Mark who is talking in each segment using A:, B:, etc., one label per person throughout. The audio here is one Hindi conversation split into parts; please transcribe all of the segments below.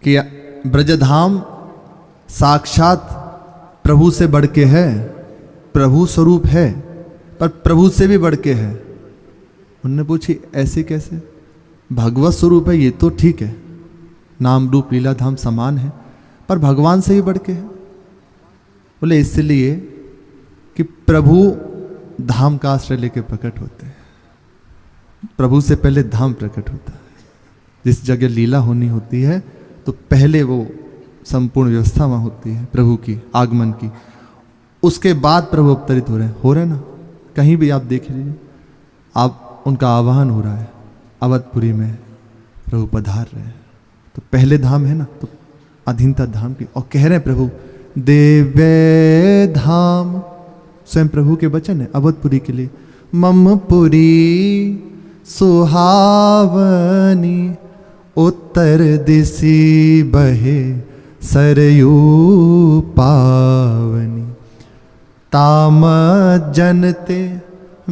A: कि ब्रजधाम साक्षात प्रभु से बढ़ के है, प्रभु स्वरूप है, पर प्रभु से भी बढ़ के है। उन्होंने पूछी ऐसे कैसे? भगवत स्वरूप है ये तो ठीक है, नाम रूप लीला धाम समान है, पर भगवान से ही बढ़ के है। बोले इसलिए कि प्रभु धाम का आश्रय लेके प्रकट होते हैं, प्रभु से पहले धाम प्रकट होता है। जिस जगह लीला होनी होती है तो पहले वो संपूर्ण व्यवस्था वहाँ होती है प्रभु की आगमन की, उसके बाद प्रभु अवतरित हो रहे हैं ना। कहीं भी आप देख लीजिए, आप उनका आवाहन हो रहा है, अवधपुरी में प्रभु पधार रहे हैं, तो पहले धाम है ना, तो अधीनता धाम की। और कह रहे हैं प्रभु देवे धाम, स्वयं प्रभु के वचन है अवधपुरी के लिए। ममपुरी सुहावनी उत्तर दिशि बहे सरयू पावनी, ताम जनते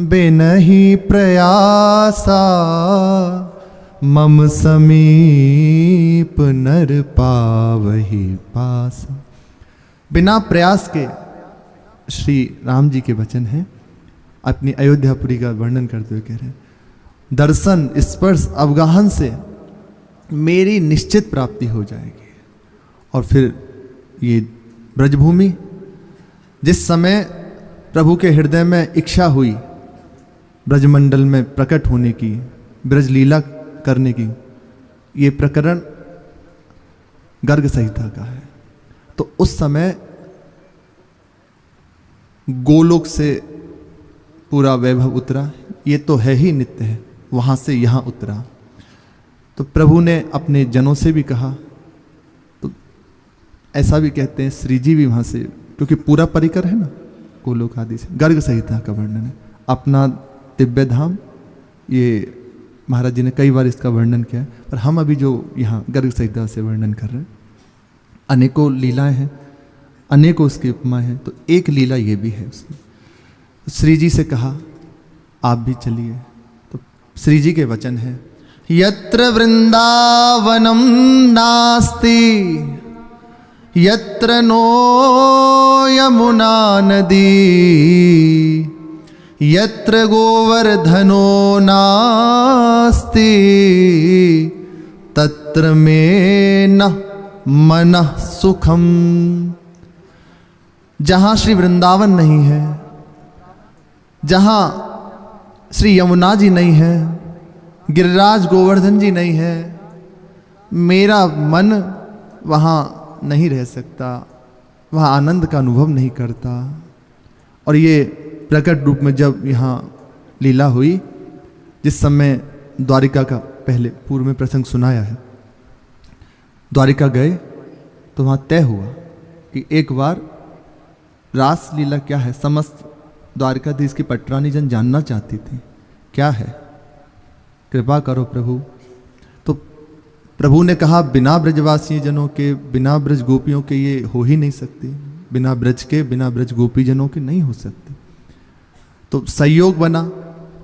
A: बिनहि प्रयासा, मम समीप नर पावहि पासा। बिना प्रयास के श्री राम जी के वचन हैं, अपनी अयोध्यापुरी का वर्णन करते हुए कह रहे हैं, दर्शन स्पर्श अवगाहन से मेरी निश्चित प्राप्ति हो जाएगी। और फिर ये ब्रजभूमि, जिस समय प्रभु के हृदय में इच्छा हुई ब्रजमंडल में प्रकट होने की, ब्रज लीला करने की, ये प्रकरण गर्ग संहिता का है। तो उस समय गोलोक से पूरा वैभव उतरा, ये तो है ही नित्य है, वहां से यहां उतरा। तो प्रभु ने अपने जनों से भी कहा, तो ऐसा भी कहते हैं श्री जी भी वहां से, क्योंकि पूरा परिकर है ना गोलोक आदि से। गर्ग संहिता का वर्णन है, अपना दिव्य धाम, ये महाराज जी ने कई बार इसका वर्णन किया है, पर हम अभी जो यहाँ गर्ग संहिता से वर्णन कर रहे हैं, अनेकों लीलाएं हैं, अनेकों उसकी उपमा है, तो एक लीला ये भी है उसकी। श्री जी से कहा आप भी चलिए, तो श्री जी के वचन है, यत्र वृंदावनम नास्ति यत्र नो यमुना नदी, यत्र गोवर्धनो नास्ति तत्र में न मनः सुखम। जहां श्री वृंदावन नहीं है, जहां श्री यमुना जी नहीं है, गिरिराज गोवर्धन जी नहीं है, मेरा मन वहां नहीं रह सकता, वहां आनंद का अनुभव नहीं करता। और ये प्रकट रूप में जब यहाँ लीला हुई, जिस समय द्वारिका का पहले पूर्व में प्रसंग सुनाया है, द्वारिका गए तो वहाँ तय हुआ कि एक बार रास लीला क्या है, समस्त द्वारकाधीश की पटरानी जन जानना चाहती थी क्या है, कृपा करो प्रभु। तो प्रभु ने कहा बिना ब्रजवासी जनों के, बिना ब्रज गोपियों के ये हो ही नहीं सकती, बिना ब्रज के, बिना ब्रज गोपी जनों के नहीं हो सकती। तो संयोग बना,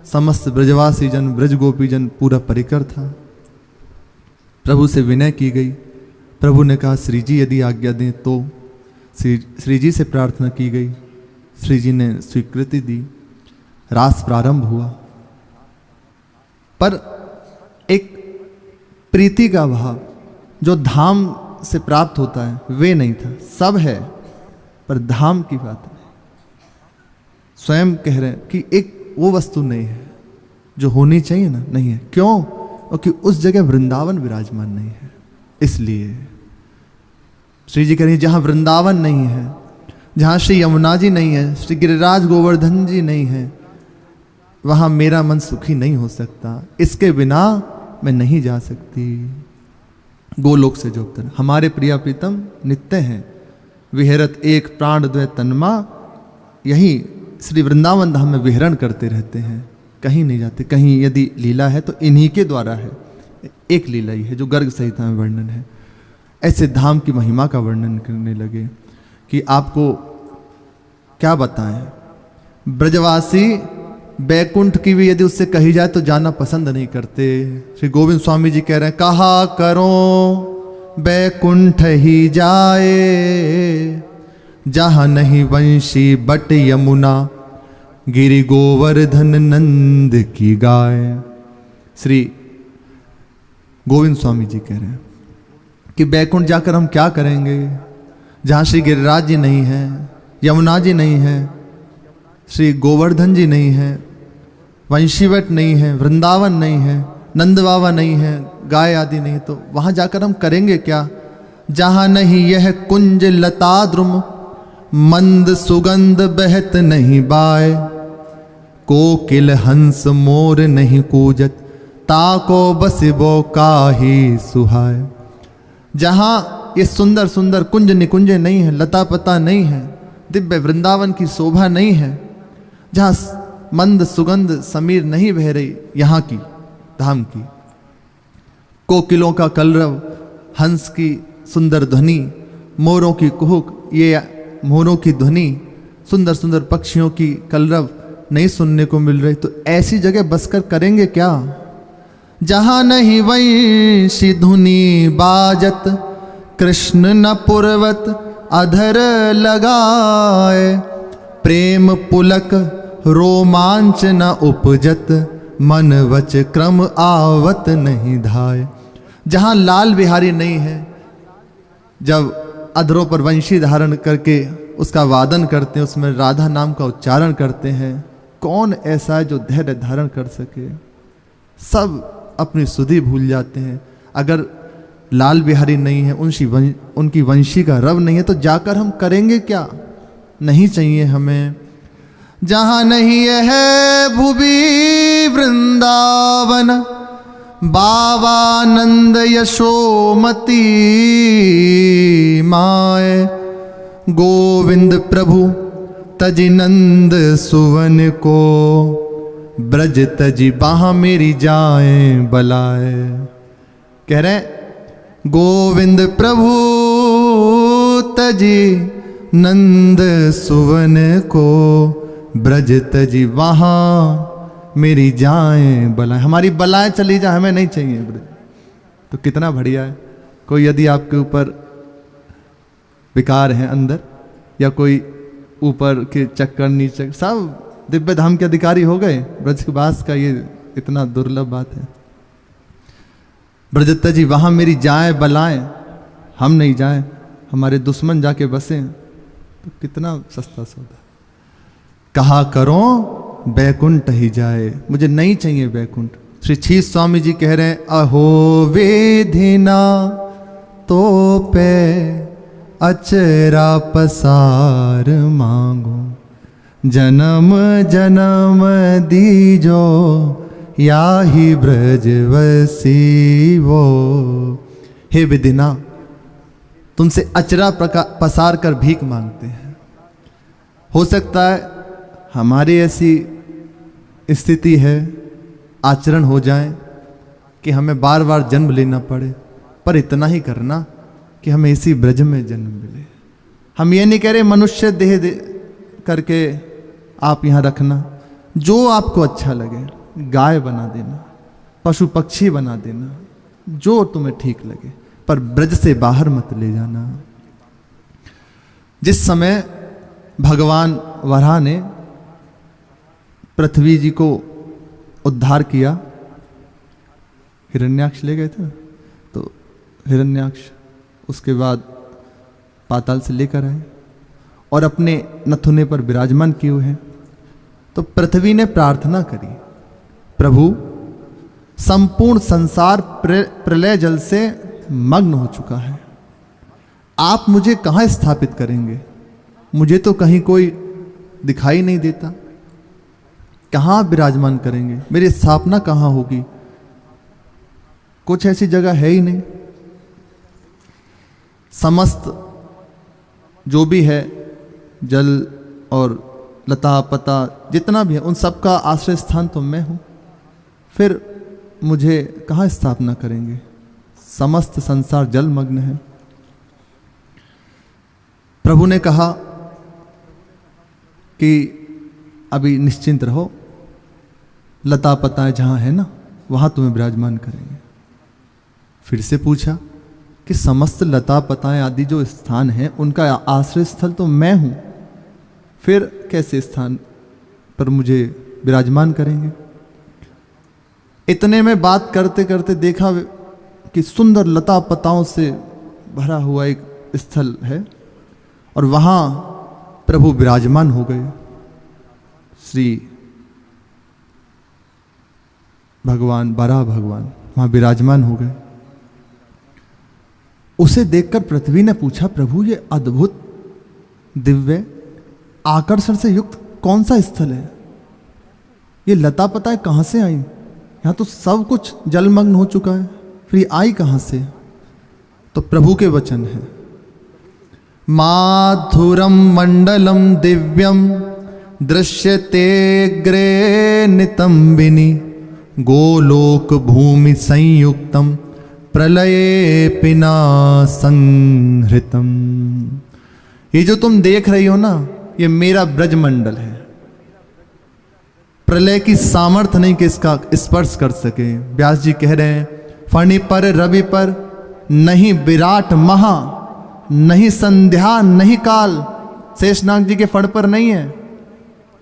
A: समस्त ब्रजवासी जन, ब्रज गोपी जन पूरा परिकर था। प्रभु से विनय की गई, प्रभु ने कहा श्री जी यदि आज्ञा दें तो। श्री जी से प्रार्थना की गई, श्री जी ने स्वीकृति दी, रास प्रारंभ हुआ। पर एक प्रीति का भाव जो धाम से प्राप्त होता है वे नहीं था। सब है पर धाम की बात नहीं। स्वयं कह रहे हैं कि एक वो वस्तु नहीं है जो होनी चाहिए ना, नहीं है। क्यों? क्योंकि उस जगह वृंदावन विराजमान नहीं है। इसलिए श्री जी कह रही है जहां वृंदावन नहीं है, जहां श्री यमुना जी नहीं है, श्री गिरिराज गोवर्धन जी नहीं है, वहां मेरा मन सुखी नहीं हो सकता। इसके बिना मैं नहीं जा सकती। गोलोक से जो उतर हमारे प्रिया प्रीतम नित्य हैं, विहरत एक प्राण द्वय तन्मा, यही श्री वृंदावन धाम में विहरण करते रहते हैं, कहीं नहीं जाते। कहीं यदि लीला है तो इन्हीं के द्वारा है। एक लीला ही है जो गर्ग संहिता में वर्णन है। ऐसे धाम की महिमा का वर्णन करने लगे कि आपको क्या बताएं। ब्रजवासी बैकुंठ की भी यदि उससे कही जाए तो जाना पसंद नहीं करते। श्री गोविंद स्वामी जी कह रहे हैं कहा करो बैकुंठ ही जाए, जहाँ नहीं वंशी बट यमुना, गिरि गोवर्धन नंद की गाय। श्री गोविंद स्वामी जी कह रहे हैं कि बैकुंठ जाकर हम क्या करेंगे, जहाँ श्री गिरिराज जी नहीं हैं, यमुना जी नहीं हैं, श्री गोवर्धन जी नहीं हैं, वंशीवट नहीं है, वृंदावन नहीं है, नंद बाबा नहीं है, गाय आदि नहीं, तो वहाँ जाकर हम करेंगे क्या। जहाँ नहीं यह कुंज लता द्रुम, मंद सुगंध बहत नहीं बाय, कोकिल हंस मोर नहीं कूजत, ताको बसिबो काहि सुहाय। जहाँ ये सुंदर सुंदर कुंज निकुंजे नहीं है, लता पता नहीं है, दिव्य वृंदावन की शोभा नहीं है, जहाँ मंद सुगंध समीर नहीं बह रही, यहाँ की धाम की कोकिलों का कलरव, हंस की सुंदर ध्वनि, मोरों की कुहुक, ये मोरों की ध्वनि, सुंदर सुंदर पक्षियों की कलरव नहीं सुनने को मिल रही, तो ऐसी जगह बसकर करेंगे क्या। जहाँ नहीं वंशी धुनी बाजत, कृष्ण न पुरवत अधर लगाए, प्रेम पुलक रोमांच न उपजत, मन वच क्रम आवत नहीं धाय। जहाँ लाल बिहारी नहीं है, जब अधरों पर वंशी धारण करके उसका वादन करते हैं, उसमें राधा नाम का उच्चारण करते हैं, कौन ऐसा है जो धैर्य धारण कर सके। सब अपनी सुधि भूल जाते हैं। अगर लाल बिहारी नहीं है, उनकी वंशी का रव नहीं है, तो जाकर हम करेंगे क्या। नहीं चाहिए हमें। जहाँ नहीं है भुवि वृंदावन, बावानंद यशोमती माय, गोविंद प्रभु तजि नंद सुवन को, ब्रज तजि बाह मेरी जाए बलाए। कह रहे गोविंद प्रभु तजि नंद सुवन को, ब्रज तजि वहाँ मेरी जाएं बलाएं। हमारी बलाएं चली जाए, हमें नहीं चाहिए ब्रज। तो कितना बढ़िया है। कोई यदि आपके ऊपर विकार है अंदर, या कोई ऊपर के चक्कर नीचे, सब दिव्य धाम के अधिकारी हो गए। ब्रजवास का ये इतना दुर्लभ बात है। ब्रज तजि वहाँ मेरी जाएं बलाएं, हम नहीं जाएं, हमारे दुश्मन जाके बसे, तो कितना सस्ता सौदा। कहा करो बैकुंठ ही जाए, मुझे नहीं चाहिए बैकुंठ। श्री छी स्वामी जी कह रहे हैं, अहो वेधिना तो पे अचरा पसार मांगो, जन्म जन्म दीजो या ही ब्रजवसी वो। हे विधिना, तुमसे अचरा पसार कर भीख मांगते हैं। हो सकता है हमारी ऐसी स्थिति है, आचरण हो जाए कि हमें बार बार जन्म लेना पड़े, पर इतना ही करना कि हमें इसी ब्रज में जन्म मिले। हम ये नहीं कह रहे मनुष्य देह करके आप यहाँ रखना, जो आपको अच्छा लगे, गाय बना देना, पशु पक्षी बना देना, जो तुम्हें ठीक लगे, पर ब्रज से बाहर मत ले जाना। जिस समय भगवान वराह ने पृथ्वी जी को उद्धार किया, हिरण्याक्ष ले गए थे ना, तो हिरण्याक्ष उसके बाद पाताल से लेकर आए और अपने नथुने पर विराजमान किए हुए हैं। तो पृथ्वी ने प्रार्थना करी, प्रभु संपूर्ण संसार प्रलय जल से मग्न हो चुका है, आप मुझे कहाँ स्थापित करेंगे। मुझे तो कहीं कोई दिखाई नहीं देता, कहाँ विराजमान करेंगे, मेरी स्थापना कहाँ होगी। कुछ ऐसी जगह है ही नहीं। समस्त जो भी है, जल और लता पता जितना भी है, उन सब का आश्रय स्थान तो मैं हूँ, फिर मुझे कहाँ स्थापना करेंगे। समस्त संसार जलमग्न है। प्रभु ने कहा कि अभी निश्चिंत रहो, लता पता जहाँ है ना, वहाँ तुम्हें विराजमान करेंगे। फिर से पूछा कि समस्त लता पताएं आदि जो स्थान हैं उनका आश्रय स्थल तो मैं हूं, फिर कैसे स्थान पर मुझे विराजमान करेंगे। इतने में बात करते करते देखा कि सुंदर लता पताओं से भरा हुआ एक स्थल है और वहां प्रभु विराजमान हो गए। श्री भगवान बारह भगवान वहां विराजमान हो गए। उसे देखकर पृथ्वी ने पूछा, प्रभु ये अद्भुत दिव्य आकर्षण से युक्त कौन सा स्थल है? ये लता पताएं कहां से आई? यहां तो सब कुछ जलमग्न हो चुका है, फिर ये आई कहां से? तो प्रभु के वचन है, माधुरम मंडलम दिव्यम दृश्यते ग्रे नितंबिनी गोलोक भूमि संयुक्तम प्रलये पिना संहृतम। ये जो तुम देख रही हो ना, ये मेरा ब्रजमंडल है। प्रलय की सामर्थ्य नहीं कि इसका स्पर्श कर सके। व्यास जी कह रहे हैं, फणि पर रवि पर नहीं विराट महा, नहीं संध्या नहीं काल। शेषनाग जी के फण पर नहीं है,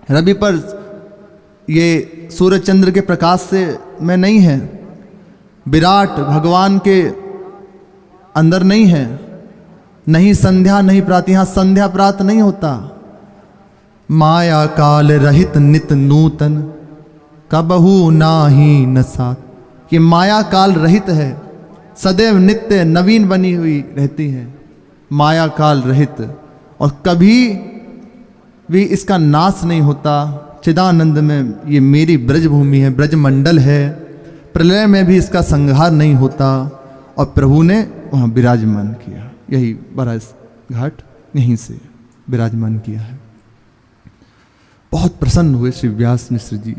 A: रवि पर ये सूर्य चंद्र के प्रकाश से में नहीं है, विराट भगवान के अंदर नहीं है, नहीं संध्या नहीं प्रात, यहां संध्या प्रात नहीं होता। माया काल रहित नित नूतन कबहू नाही नसात। ये माया काल रहित है, सदैव नित्य नवीन बनी हुई रहती है, माया काल रहित, और कभी भी इसका नाश नहीं होता। चिदानंद में ये मेरी ब्रजभूमि है, ब्रजमंडल है, प्रलय में भी इसका संहार नहीं होता। और प्रभु ने वहाँ विराजमान किया, यही बरस घाट यहीं से विराजमान किया है। बहुत प्रसन्न हुए श्री व्यास मिश्र जी,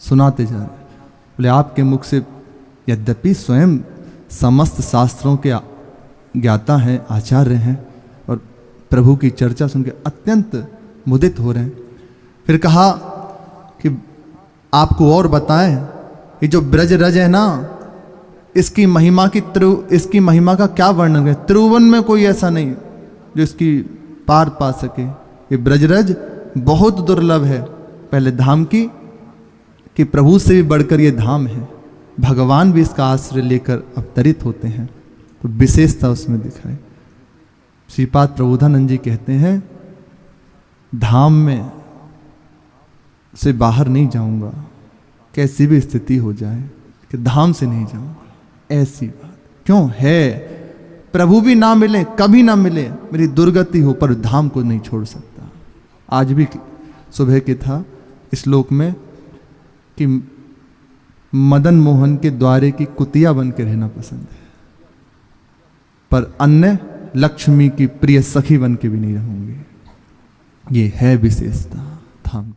A: सुनाते जा रहे, बोले आपके मुख से यद्यपि स्वयं समस्त शास्त्रों के ज्ञाता हैं, आचार्य हैं, और प्रभु की चर्चा सुनकर अत्यंत मुदित हो रहे हैं। फिर कहा कि आपको और बताएं, ये जो ब्रज रज है ना, इसकी महिमा का क्या वर्णन है? त्रिभुवन में कोई ऐसा नहीं जो इसकी पार पा सके। ये ब्रजरज बहुत दुर्लभ है। पहले धाम की कि प्रभु से भी बढ़कर ये धाम है, भगवान भी इसका आश्रय लेकर अवतरित होते हैं, तो विशेषता उसमें दिखाए। श्रीपाद प्रबोधानंद जी कहते हैं, धाम में से बाहर नहीं जाऊंगा, कैसी भी स्थिति हो जाए, कि धाम से नहीं जाऊंगा। ऐसी बात क्यों है? प्रभु भी ना मिले, कभी ना मिले, मेरी दुर्गति हो, पर धाम को नहीं छोड़ सकता। आज भी सुबह के था श्लोक में कि मदन मोहन के द्वारे की कुतिया बन के रहना पसंद है, पर अन्य लक्ष्मी की प्रिय सखी बन के भी नहीं रहूंगी। ये है विशेषता धाम की।